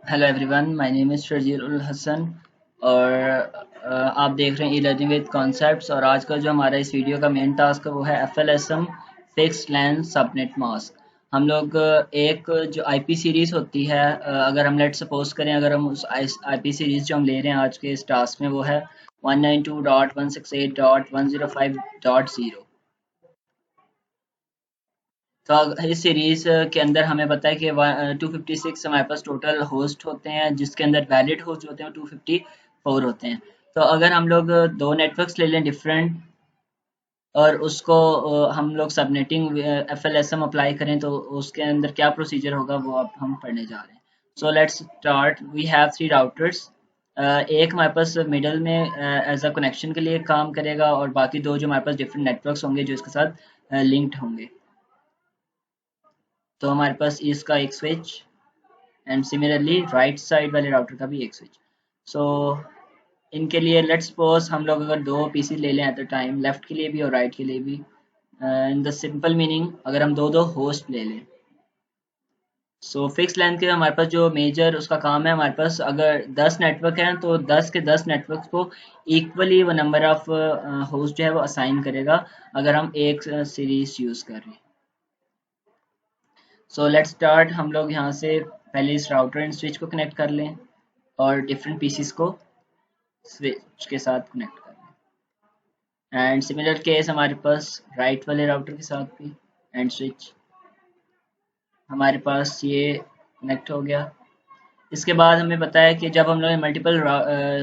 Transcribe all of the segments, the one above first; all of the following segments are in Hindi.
Hello everyone, my name is Sharjeel ul Hasan और आप देख रहे हैं ई लर्निंग विद कॉन्सेप्ट्स। और आज का जो हमारा इस वीडियो का मेन टास्क है वो है एफएलएसएम फिक्स्ड लैन सबनेट मास्क। हम लोग एक जो आईपी सीरीज़ होती है, अगर हम लेट सपोज करें, अगर हम उस आईपी सीरीज़ जो हम ले रहे हैं आज के इस टास्क में वो है 192.168.105.0। तो इस सीरीज के अंदर हमें पता है कि 256 हमारे पास टोटल होस्ट होते हैं, जिसके अंदर वैलिड होस्ट होते हैं 254 होते हैं। तो अगर हम लोग दो नेटवर्क्स ले लें डिफरेंट और उसको हम लोग सबनेटिंग एफएलएसएम अप्लाई करें तो उसके अंदर क्या प्रोसीजर होगा वो अब हम पढ़ने जा रहे हैं। So let's start. We have three routers. एक हमारे पास मिडल में एज अ कनेक्शन के लिए काम करेगा और बाकी दो जो हमारे पास डिफरेंट नेटवर्क्स होंगे जो इसके साथ लिंक्ड होंगे। तो हमारे पास इसका एक switch and similarly right side वाले राउटर का भी एक स्विच। सो इनके लिए लेट्स सपोज हम लोग अगर दो पीसी ले लें एट अ टाइम, लेफ्ट के लिए भी और राइट के लिए भी। इन द सिंपल मीनिंग अगर हम दो दो होस्ट ले लें, सो फिक्स लेंथ के हमारे पास जो मेजर उसका काम है, हमारे पास अगर 10 नेटवर्क हैं तो 10 के 10 नेटवर्क को इक्वली वो नंबर ऑफ होस्ट जो है वो असाइन करेगा अगर हम एक सीरीज यूज़ कर रहे हैं। So let's start. हम लोग यहाँ से पहले इस राउटर एंड स्विच को कनेक्ट कर लें और डिफरेंट पीसीस को स्विच के साथ कनेक्ट कर लें। एंड सिमिलर केस हमारे पास राइट वाले राउटर के साथ भी एंड स्विच हमारे पास ये कनेक्ट हो गया। इसके बाद हमें पता है कि जब हम लोग मल्टीपल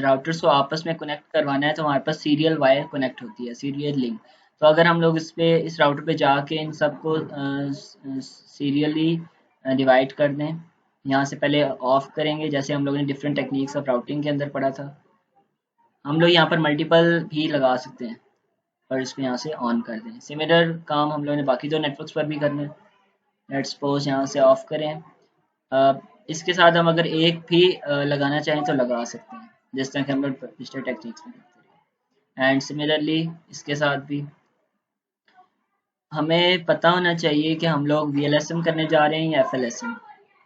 राउटर्स को आपस में कनेक्ट करवाना है तो हमारे पास सीरियल वायर कनेक्ट होती है, सीरियल लिंक। तो अगर हम लोग इस राउटर पे जाके इन सबको सीरियली डिवाइड कर दें, यहाँ से पहले ऑफ करेंगे जैसे हम लोगों ने डिफरेंट टेक्निक्स ऑफ राउटिंग के अंदर पढ़ा था। हम लोग यहाँ पर मल्टीपल भी लगा सकते हैं और इसको यहाँ से ऑन कर दें। सिमिलर काम हम लोगों ने बाकी दो नेटवर्क्स पर भी करना है। लेट्स सपोज यहाँ से ऑफ करें। इसके साथ हम अगर एक भी लगाना चाहें तो लगा सकते हैं, जिस तरह के हम लोग पिछले टेक्निक्स में करते हैं। एंड सिमिलरली इसके साथ भी हमें पता होना चाहिए कि हम लोग वीएलएसएम करने जा रहे हैं या एफएलएसएम।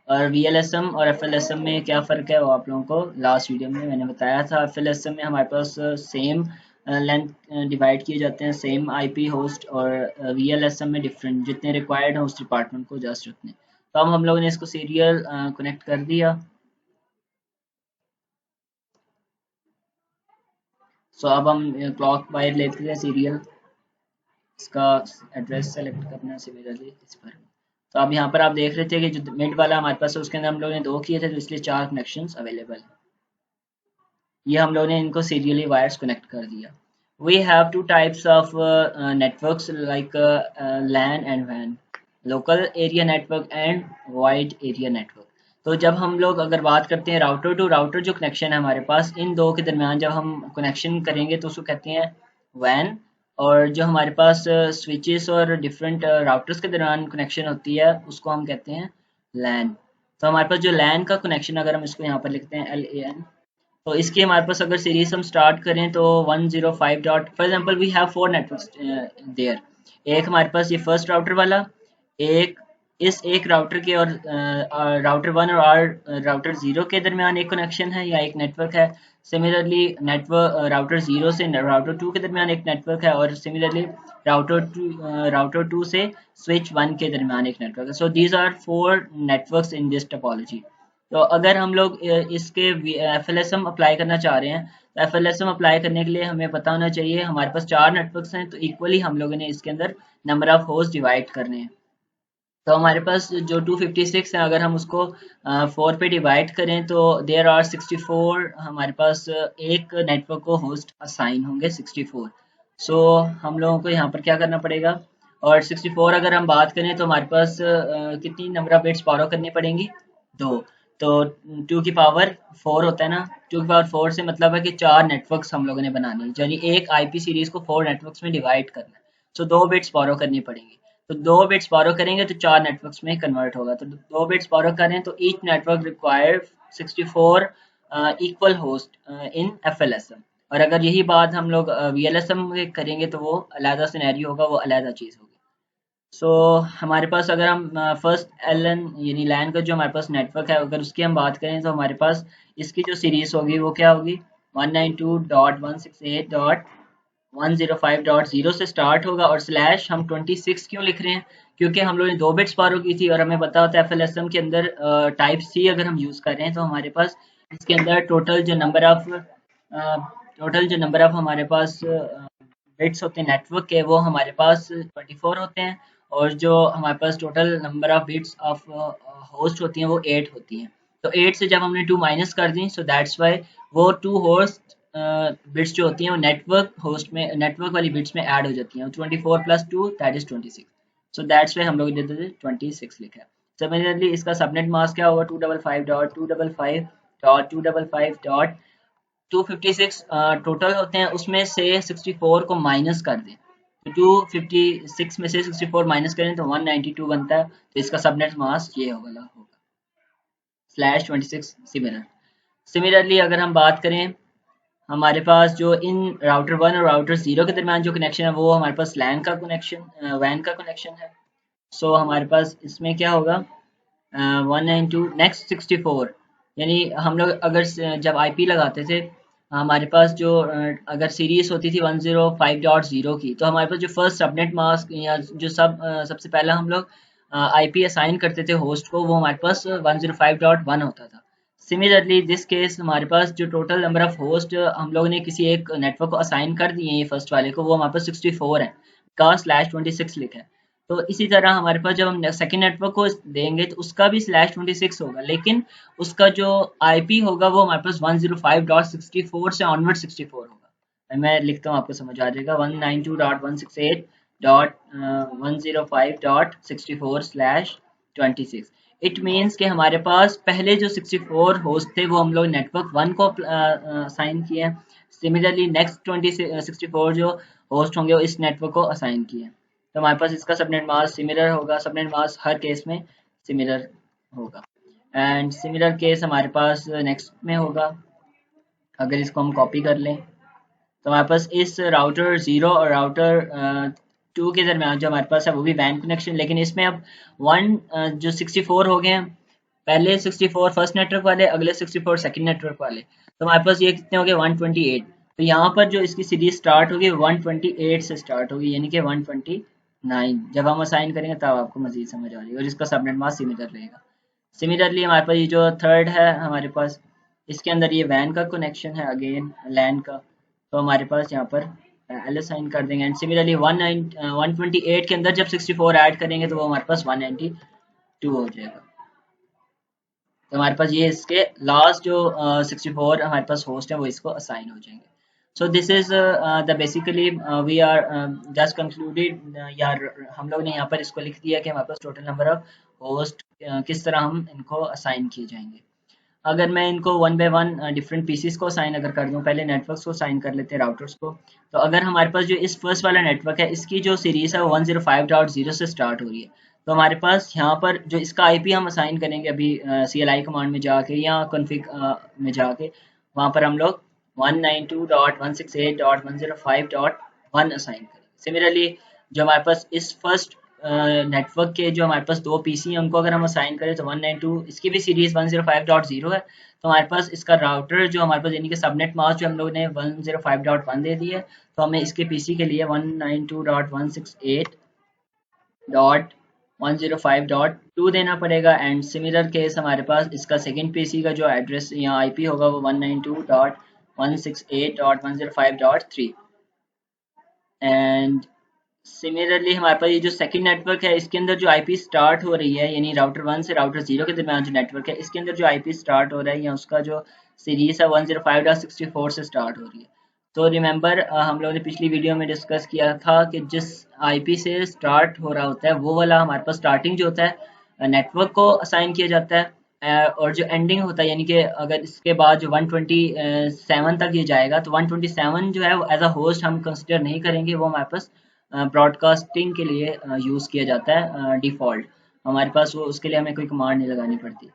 और वीएलएसएम और एफएलएसएम में क्या फ़र्क है वो आप लोगों को लास्ट वीडियो में मैंने बताया था। एफएलएसएम में हमारे पास सेम लेंथ डिवाइड किए जाते हैं, सेम आईपी होस्ट, और वीएलएसएम में डिफरेंट जितने रिक्वायर्ड हैं उस डिपार्टमेंट को जस्ट उतने। तो हम लोगों ने इसको सीरियल कनेक्ट कर दिया। सो अब हम क्लॉक वायर लेते हैं सीरियल, इसका एड्रेस सेलेक्ट करना है सिमिलरली इस पर। तो अब यहाँ पर आप देख रहे थे कि जो मिड वाला हमारे पास है उसके अंदर हम लोगों ने दो किए थे तो इसलिए चार कनेक्शंस अवेलेबल हैं। ये हम लोगों ने इनको सीरियली वायर्स कनेक्ट कर दिया। We have two types of networks like LAN and वैन, local area network and wide area network. तो जब हम लोग अगर बात करते हैं राउटर टू राउटर जो कनेक्शन है हमारे पास, इन दो के दरमियान जब हम कनेक्शन करेंगे तो उसको कहते हैं वैन। और जो हमारे पास स्विचेस और डिफरेंट राउटर्स के दरमियान कनेक्शन होती है उसको हम कहते हैं लैन। तो हमारे पास जो लैन का कनेक्शन, अगर हम इसको यहाँ पर लिखते हैं LAN, तो इसकी हमारे पास अगर सीरीज हम स्टार्ट करें तो 105 dot for example we have four networks there. एक हमारे पास ये फर्स्ट राउटर वाला, एक इस एक राउटर के और राउटर वन और राउटर जीरो के दरमियान एक कनेक्शन है या एक नेटवर्क है। सिमिलरली नेटवर्क राउटर जीरो से राउटर टू के दरमियान एक नेटवर्क है, और सिमिलरली राउटर टू से स्विच वन के दरमियान एक नेटवर्क है। So these are four networks in this topology. तो अगर हम लोग इसके एफएलएसएम अप्लाई करना चाह रहे हैं तो एफएलएसएम अप्लाई करने के लिए हमें पता होना चाहिए हमारे पास चार नेटवर्क्स हैं तो इक्वली हम लोगों ने इसके अंदर नंबर ऑफ होस्ट डिवाइड करने हैं। तो हमारे पास जो 256 है अगर हम उसको 4 पे डिवाइड करें तो देयर आर 64 हमारे पास एक नेटवर्क को होस्ट असाइन होंगे 64। सो हम लोगों को यहाँ पर क्या करना पड़ेगा, और 64 अगर हम बात करें तो हमारे पास कितनी नंबर ऑफ बिट्स बोरो करनी पड़ेंगी, दो। तो 2 की पावर 4 होता है ना, 2 की पावर 4 से मतलब है कि चार नेटवर्क्स हम लोगों ने बनाने हैं, यानी एक आईपी सीरीज को 4 नेटवर्क्स में डिवाइड करना है। सो दो बिट्स बोरो करनी पड़ेंगी। तो दो बिट्स बोरो करेंगे तो चार नेटवर्क्स में कन्वर्ट होगा। तो दो बिट्स बोरो करें तो each network require 64 equal host in FLSM. और अगर यही बात हम लोग वीएलएसएम में करेंगे तो वो अलहदा सिनेरियो होगा, वो अलहदा चीज़ होगी। हमारे पास अगर हम फर्स्ट एल एन यानी लैन का जो हमारे पास नेटवर्क है अगर उसकी हम बात करें तो हमारे पास इसकी जो सीरीज होगी वो क्या होगी 192.168.105.0 से स्टार्ट होगा और स्लैश हम 26 क्यों लिख रहे हैं क्योंकि हम लोगों ने 2 बिट्स पारो की थी और हमें पता होता है एफएलएसएम के अंदर टाइप सी अगर हम यूज़ कर रहे हैं तो हमारे पास इसके अंदर टोटल जो नंबर ऑफ हमारे पास बिट्स होते हैं नेटवर्क के वो हमारे पास 24 होते हैं और जो हमारे पास total number of bits of host होती हैं वो 8 होती हैं। तो 8 से जब हमने 2 माइनस कर दी सो दैट्स वाई वो 2 होस्ट बिट्स जो होती हैं वो नेटवर्क वाली बिट्स में ऐड हो जाती हैं। 24 plus 2 that is 26। So that's why हम लोग ने 26 लिखा है। सिमिलरली इसका सबनेट मास्क क्या होगा 255.255.255. 256 टोटल होते हैं उसमें से 64 को माइनस कर दें तो 256 में से 64 माइनस करें तो 192 बनता है। तो इसका सबनेट मास्क ये होगा /26 सिमिलरली अगर हम बात करें हमारे पास जो इन राउटर 1 और राउटर 0 के दरमियान जो कनेक्शन है वो हमारे पास वैन का कनेक्शन है। हमारे पास इसमें क्या होगा 192 नेक्स्ट 64 यानी हम लोग अगर जब आईपी लगाते थे हमारे पास जो अगर सीरीज होती थी 105.0 की तो हमारे पास जो फर्स्ट सबनेट मास्क या जो सबसे पहला हम लोग आईपी असाइन करते थे होस्ट को वो हमारे पास 105.1 होता था। सिमिलरली दिस केस हमारे पास जो टोटल नंबर ऑफ होस्ट हम लोगों ने किसी एक नेटवर्क को असाइन कर दिए हैं ये फर्स्ट वाले को वो हमारे पास 64 है का /26 लिखा है। तो इसी तरह हमारे पास जब हम सेकेंड नेटवर्क को देंगे तो उसका भी /26 होगा लेकिन उसका जो आईपी होगा वो हमारे पास 105.64 से ऑनवर्ड 64 होगा। मैं लिखता हूँ आपको समझ आ जाएगा 192.168.105.64/26। इट मीन्स कि हमारे पास पहले जो 64 होस्ट थे वो हम लोग नेटवर्क 1 को असाइन किए हैं। सिमिलरली नेक्स्ट 64 जो होस्ट होंगे वो इस नेटवर्क को असाइन किए हैं। तो हमारे पास इसका सबनेट मास्क सिमिलर होगा। सबनेट मास्क हर केस में सिमिलर होगा एंड सिमिलर केस हमारे पास नेक्स्ट में होगा। अगर इसको हम कॉपी कर लें तो हमारे पास इस राउटर 0 और राउटर 2 के दरमियान जो हमारे पास है वो भी वैन कनेक्शन लेकिन इसमें अब जो 64 हो गए हैं पहले 64 फर्स्ट नेटवर्क वाले अगले 64 सेकंड नेटवर्क वाले तो हमारे पास ये कितने हो गए 128। तो यहाँ पर जो इसकी सीरीज स्टार्ट होगी 128 से स्टार्ट होगी यानी कि 129 जब हम असाइन करेंगे तब आपको मजीद समझ आ जाएगी और इसका सबनेट मास्क सिमिलर रहेगा। सिमिलरली हमारे पास ये जो थर्ड है हमारे पास इसके अंदर ये वैन का कनेक्शन है अगेन लैन का तो हमारे पास यहाँ पर एल असाइन कर देंगे एंड सिमिलरली 128 के अंदर जब 64 ऐड करेंगे तो वो हमारे पास 192 हो जाएगा। तो हमारे पास ये इसके लास्ट जो 64 हमारे पास होस्ट है वो इसको असाइन हो जाएंगे। So this is the basically we are just concluded यार हम लोग ने यहाँ पर इसको लिख दिया कि हमारे पास टोटल नंबर ऑफ होस्ट किस तरह हम इनको असाइन किए जाएंगे। अगर मैं इनको one by one different pieces को साइन अगर कर दूं पहले नेटवर्क्स को साइन कर लेते हैं राउटर्स को। तो अगर हमारे पास जो इस फर्स्ट वाला नेटवर्क है इसकी जो सीरीज है वो 105.0 से स्टार्ट हो रही है तो हमारे पास यहाँ पर जो इसका आईपी हम असाइन करेंगे अभी CLI कमांड में जाके या कॉन्फ़िग में जाके वहाँ पर हम लोग 192.168.105.1 असाइन करेंगे। सिमिलरली जो हमारे पास इस फर्स्ट नेटवर्क के जो हमारे पास 2 पीसी हैं उनको अगर हम असाइन करें तो 192 इसकी भी सीरीज 105.0 है तो हमारे पास इसका राउटर जो हमारे पास यानी कि सबनेट मास्क जो हम लोग ने 105.1 दे दी है तो हमें इसके पीसी के लिए 192.168.105.2 देना पड़ेगा एंड सिमिलर केस हमारे पास इसका सेकंड पीसी का जो एड्रेस या आईपी होगा वो 192.168.105.3 एंड सिमिलरली हमारे पास ये जो सेकंड नेटवर्क है इसके अंदर जो आईपी स्टार्ट हो रही है यानी राउटर 1 से राउटर 0 के दरमियान जो नेटवर्क है इसके अंदर जो आईपी स्टार्ट हो रहा है या उसका जो सीरीज है 105.64 से स्टार्ट हो रही है। तो रिमेंबर हम लोगों ने पिछली वीडियो में डिस्कस किया था कि जिस आईपी से स्टार्ट हो रहा होता है वो वाला हमारे पास स्टार्टिंग जो होता है नेटवर्क को असाइन किया जाता है और जो एंडिंग होता है यानी कि अगर इसके बाद जो 127 तक ये जाएगा तो 127 जो है एज अ होस्ट हम कंसिडर नहीं करेंगे वो हमारे पास ब्रॉडकास्टिंग के लिए यूज़ किया जाता है डिफ़ॉल्ट हमारे पास वो उसके लिए हमें कोई कमांड नहीं लगानी पड़ती।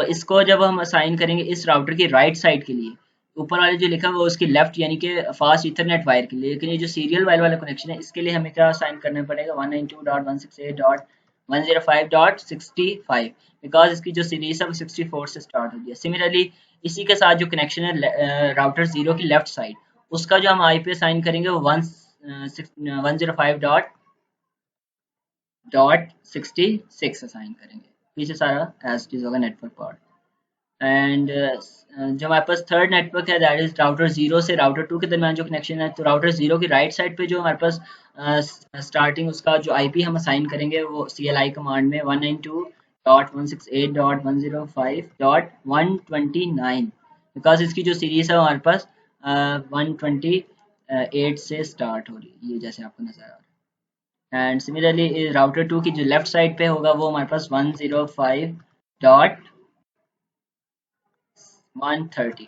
इसको जब हम असाइन करेंगे इस राउटर की राइट साइड के लिए ऊपर वाले जो लिखा हुआ है उसकी लेफ्ट यानी कि फास्ट इथरनेट वायर के लिए, लेकिन ये जो सीरियल वायर वाला कनेक्शन है इसके लिए हमें क्या साइन करना पड़ेगा 192.168.105.65 बिकॉज इसकी जो सीरीज है वो 64 से स्टार्ट होगी है। सिमिलरली इसी के साथ जो कनेक्शन है राउटर जीरो की लेफ्ट साइड, उसका जो हम आईपी साइन करेंगे वो 105.66 असाइन करेंगे। पीछे सारा एज इट इज होगा नेटवर्क पार्ट। एंड जो हमारे पास थर्ड नेटवर्क है दैट इज राउटर जीरो से राउटर टू के दरमियान जो कनेक्शन है, तो राउटर जीरो की राइट साइड पे जो हमारे पास स्टार्टिंग उसका जो आईपी हम असाइन करेंगे वो CLI कमांड में 192.168.105.129 बिकॉज इसकी जो सीरीज है हमारे पास 128 से स्टार्ट हो रही है, ये जैसे आपको नजर आ रहा है। एंड सिमिलरली राउटर टू की जो लेफ्ट साइड पे होगा वो हमारे पास 105.130।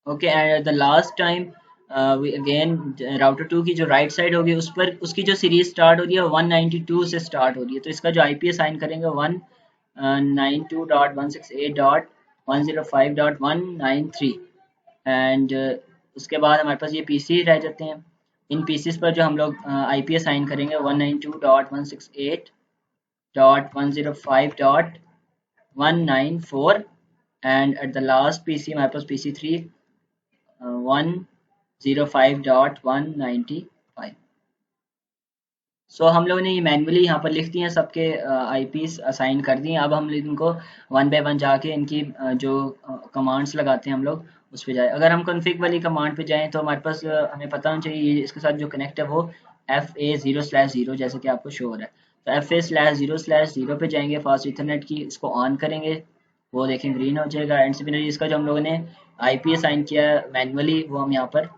Okay and the last time again router two की जो राइट साइड होगी उस पर उसकी जो सीरीज स्टार्ट हो रही है 192 से स्टार्ट हो रही है, तो इसका जो आईपी असाइन करेंगे 192.168.105.193 एंड उसके बाद हमारे पास ये पीसी रह जाते हैं। इन पीसीस पर जो हम लोग आईपी असाइन करेंगे 192.168.105.194 and at the last PC हमारे पास PC3 105.195। सो हम लोगों ने ये मैनुअली यहाँ पर लिख दिए हैं, सबके आईपीस असाइन कर दिए। अब हम इनको वन बाय वन जाके इनकी जो कमांड्स लगाते हैं हम लोग उस पर जाए। अगर हम कॉन्फ़िग वाली कमांड पे जाएं तो हमारे पास हमें पता होना चाहिए इसके साथ जो कनेक्ट है वो FA0/0 जैसे कि आपको शो हो रहा है। तो FA/0/0 पे जाएंगे, फास्ट इथरनेट की इसको ऑन करेंगे, वो देखें ग्रीन हो जाएगा। एंड सिमिलरली इसका जो हम लोगों ने आईपी असाइन किया है मैनुअली वो हम यहाँ पर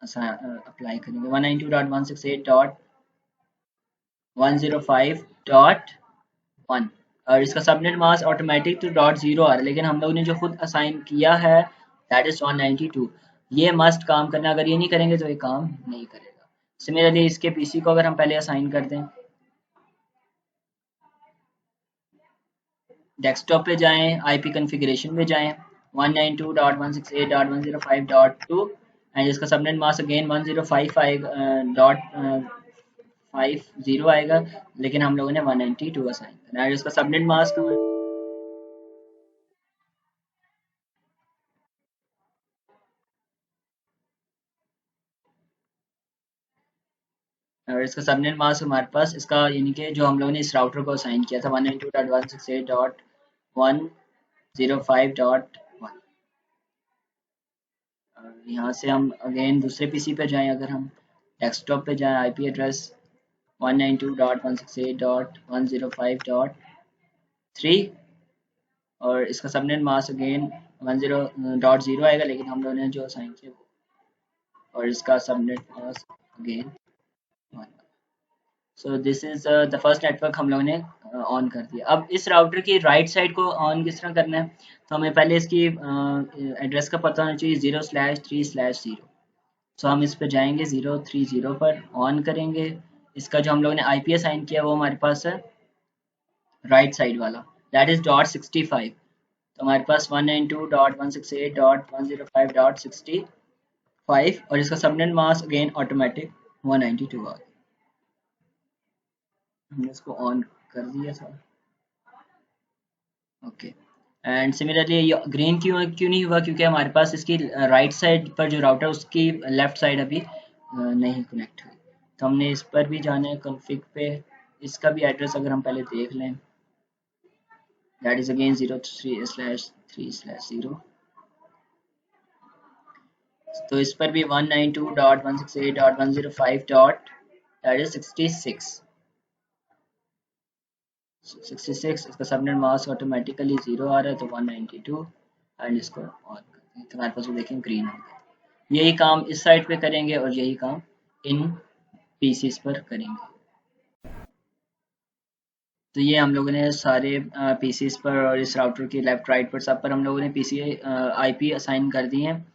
अप्लाई करेंगे 192.168.105.1 और इसका सबनेट मास्क ऑटोमेटिक तो .0 आ रहा है, लेकिन हम लोग ने जो खुद असाइन किया है दैट इज 192। ये मस्ट काम करना, अगर ये नहीं करेंगे तो ये काम नहीं करेगा। सिमिलरली इसके पीसी को अगर हम पहले असाइन कर दें, डेस्कटॉप पे जाएं, आईपी कॉन्फ़िगरेशन पे जाएं 192.168.105.2 एंड इसका सबनेट मास्क अगेन 1055.50 आएगा, लेकिन हम लोगों ने 192 असाइन करना है। इसका सबनेट मास्क और इसका सबनेट मास्क हमारे पास इसका यानी कि जो हम लोगों ने इस राउटर को असाइन किया था 192.168.105.1। यहाँ से हम अगेन दूसरे पीसी पे जाएं, अगर हम डेस्कटॉप पे जाएं, आईपी एड्रेस 192.168.105.3 और इसका सबनेट मास्क अगेन 10.0 आएगा, लेकिन हम लोगों ने जो असाइन किया वो, और इसका subnet mask again 1। So this is the first network हम लोगों ने ऑन कर दिया। अब इस राउटर की राइट साइड को ऑन किस तरह करना है, तो हमें पहले इसकी एड्रेस का पता होना चाहिए 0/3/0। सो हम इस पर जाएंगे 030 पर ऑन करेंगे। इसका जो हम लोगों ने आईपी असाइन किया वो हमारे पास है राइट साइड वाला दैट इज .65। तो हमारे पास 192.168.105.65 और इसका सबनेट मास्क अगेन ऑटोमेटिक 192 आ गया। हमने इसको ऑन कर दिया था। ओके एंड सिमिलरली ग्रीन क्यों नहीं हुआ, क्योंकि हमारे पास इसकी राइट साइड पर जो राउटर उसकी लेफ्ट साइड अभी नहीं कनेक्ट हुई। तो हमने इस पर भी जाना है कॉन्फ़िग पे। इसका भी एड्रेस अगर हम पहले देख लें दैट इज अगेन 0.3/3/0। तो इस पर भी 192.168.105. 66 इसका सबनेट मास्क ऑटोमेटिकली 0 आ रहा है, तो 192 एंड इसको ऑन करते हैं। तो हमारे पास देखें ग्रीन हो गया। यही काम इस साइड पे करेंगे और यही काम इन पीसीस पर करेंगे। तो ये हम लोगों ने सारे पीसीस पर और इस राउटर की लेफ्ट राइट पर सब पर हम लोगों ने पीसी आईपी असाइन कर दिए हैं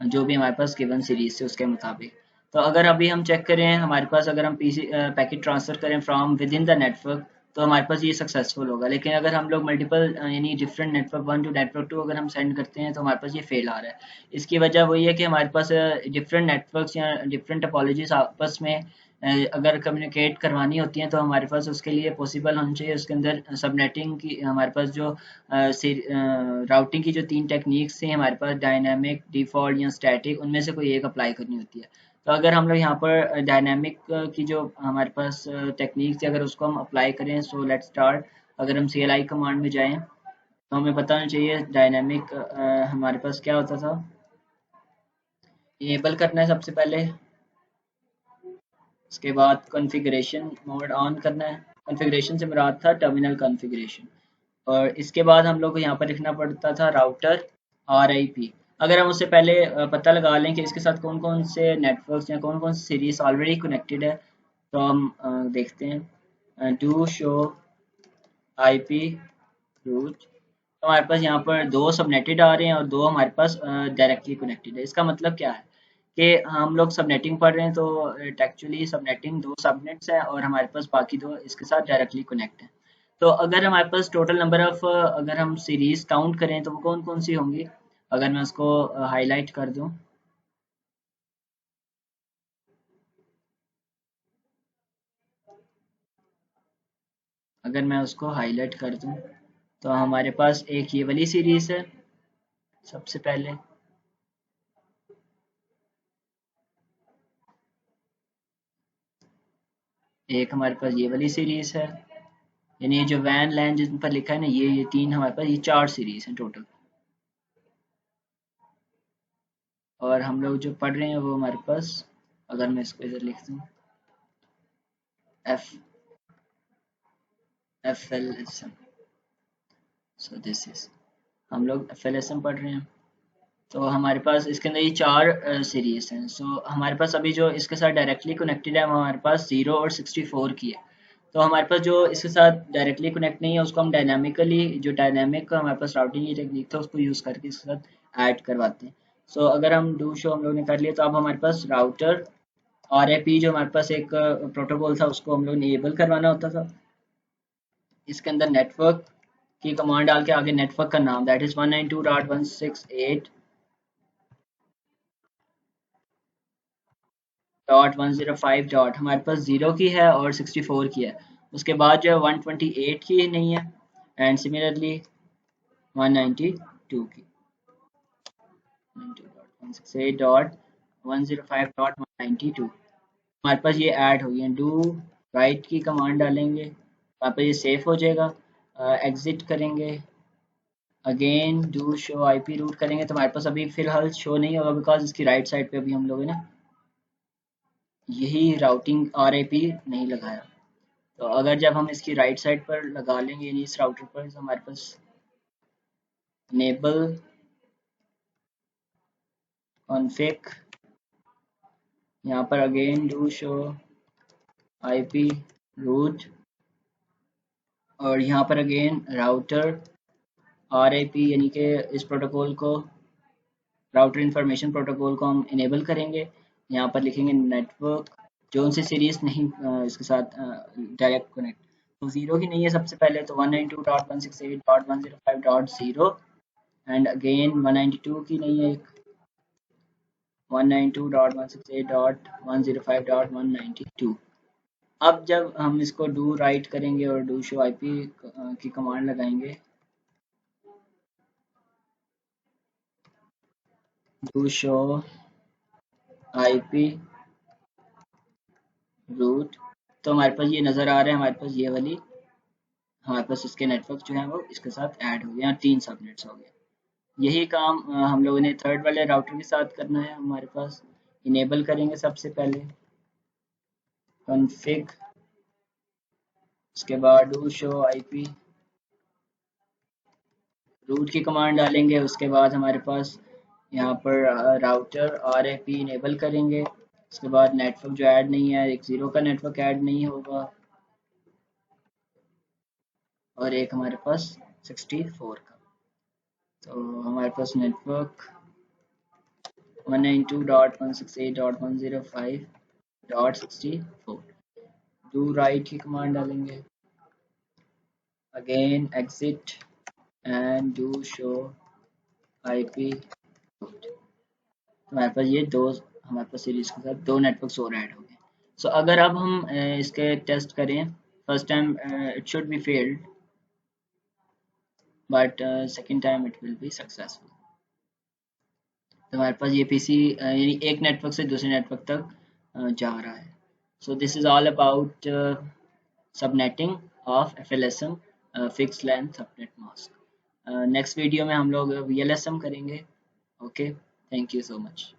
जो भी हमारे पास गिवन सीरीज से उसके मुताबिक। तो अगर अभी हम चेक करें हमारे पास, अगर हम पीसी पैकेट ट्रांसफर करें from with in the network तो हमारे पास ये सक्सेसफुल होगा। लेकिन अगर हम लोग मल्टीपल यानी डिफरेंट नेटवर्क 1 टू नेटवर्क 2 अगर हम सेंड करते हैं तो हमारे पास ये फेल आ रहा है। इसकी वजह वही है कि हमारे पास डिफरेंट नेटवर्क्स या डिफरेंट टोपोलॉजीज आपस में अगर कम्युनिकेट करवानी होती हैं तो हमारे पास उसके लिए पॉसिबल होना चाहिए उसके अंदर सबनेटिंग की। हमारे पास जो राउटिंग की जो 3 टेक्निक्स थी हमारे पास डायनामिक, डिफ़ॉल्ट या स्टैटिक, उनमें से कोई एक अप्लाई करनी होती है। तो अगर हम लोग यहाँ पर डायनामिक की जो हमारे पास टेक्निक थी अगर उसको हम अप्लाई करें, सो लेट्स स्टार्ट। अगर हम CLI कमांड में जाएँ तो हमें पता होना चाहिए डायनामिक हमारे पास क्या होता था। इनेबल करना है सबसे पहले, उसके बाद कॉन्फ़िगरेशन मोड ऑन करना है। कॉन्फ़िगरेशन से मुराद था टर्मिनल कॉन्फ़िगरेशन। और इसके बाद हम लोग को यहाँ पर लिखना पड़ता था राउटर RIP। अगर हम उससे पहले पता लगा लें कि इसके साथ कौन कौन से नेटवर्क्स या कौन कौन सी सीरीज ऑलरेडी कनेक्टेड है तो हम देखते हैं डू शो IP रूट। तो हमारे पास यहाँ पर 2 सबनेटेड आ रहे हैं और 2 हमारे पास डायरेक्टली कनेक्टेड है। इसका मतलब क्या है कि हम लोग सबनेटिंग पढ़ रहे हैं तो एक्चुअली सबनेटिंग 2 सबनेट्स है और हमारे पास बाकी 2 इसके साथ डायरेक्टली कनेक्ट है। तो अगर हमारे पास टोटल नंबर ऑफ अगर हम सीरीज काउंट करें तो वो कौन कौन सी होंगी। अगर मैं उसको हाईलाइट कर दूं, अगर मैं उसको हाईलाइट कर दूं तो हमारे पास एक ये वाली सीरीज है सबसे पहले, एक हमारे पास ये वाली सीरीज है, यानी ये जो वैन लैन जिन पर लिखा है ना ये 3 हमारे पास, ये 4 सीरीज हैं टोटल। और हम लोग जो पढ़ रहे हैं वो हमारे पास, अगर मैं इसको इधर लिख दूं F FLSM, so this is, हम लोग FLSM पढ़ रहे हैं। तो हमारे पास इसके अंदर ये 4 सीरीज हैं। सो हमारे पास अभी जो इसके साथ डायरेक्टली कनेक्टेड है वो हमारे पास 0 और 64 की है। तो हमारे पास जो इसके साथ डायरेक्टली कनेक्ट नहीं है उसको हम डायनामिकली, जो डायनामिक का हमारे पास राउटिंग की टेक्निक था उसको यूज़ करके इसके साथ ऐड करवाते हैं। सो अगर हम डू शो हम लोग ने कर लिया तो अब हमारे पास राउटर RIP जो हमारे पास एक प्रोटोकॉल था उसको हम लोग ने इनेबल करवाना होता था। इसके अंदर नेटवर्क की कमांड डाल के आगे नेटवर्क का नाम दैट इज 192.168 डॉट 105 डॉट हमारे पास 0 की है और 64 की है। उसके बाद जो है 128 की नहीं है एंड सिमिलरली 192 की 168.105.192 हमारे पास ये ऐड होगी। डू राइट की कमांड डालेंगे, वहाँ पर ये सेव हो जाएगा। एग्जिट करेंगे, again do show IP route करेंगे तो हमारे पास अभी फिलहाल शो नहीं होगा बिकॉज इसकी राइट साइड पे अभी हम लोगों ने यही राउटिंग RIP नहीं लगाया। तो अगर जब हम इसकी राइट साइड पर लगा लेंगे यानी इस राउटर पर तो हमारे पास enable config, यहाँ पर again do show IP root और यहाँ पर अगेन राउटर RIP यानी कि इस प्रोटोकॉल को, राउटर इंफॉर्मेशन प्रोटोकॉल को हम इनेबल करेंगे। यहाँ पर लिखेंगे नेटवर्क जो उनसे सीरीज नहीं इसके साथ डायरेक्ट कनेक्ट, तो 0 की नहीं है सबसे पहले तो 192.168.105.0 एंड अगेन 192 की नहीं है, 192.168.105.192। अब जब हम इसको डू राइट करेंगे और डू शो IP की कमांड लगाएंगे, डू शो IP रूट, तो हमारे पास ये नज़र आ रहा है, हमारे पास ये वाली, हमारे पास इसके नेटवर्क जो है वो इसके साथ ऐड हो गए, यहाँ 3 सबनेट्स हो गए। यही काम हम लोगों ने थर्ड वाले राउटर के साथ करना है। हमारे पास इनेबल करेंगे सबसे पहले कॉन्फ़िग, उसके बाद डू शो IP रूट की कमांड डालेंगे। उसके बाद हमारे पास यहाँ पर राउटर RIP इनेबल करेंगे। उसके बाद नेटवर्क जो ऐड नहीं है, एक 0 का नेटवर्क ऐड नहीं होगा और एक हमारे पास 64 का। तो हमारे पास नेटवर्क 192.168.105.64, डू राइट की कमांड डालेंगे, again exit and do show IP. हमारे पास ये दो, हमारे पास सीरीज के साथ दो नेटवर्क्स और ऐड हो गए। सो अगर अब हम इसके टेस्ट करें, first time it should be failed but second time it will be successful. तो हमारे पास ये पीसी यानी एक नेटवर्क से दूसरे नेटवर्क तक जा रहा है। सो this is all about subnetting of FLSM, fix length subnet mask. Next video में हम लोग VLSM करेंगे। Okay, thank you so much.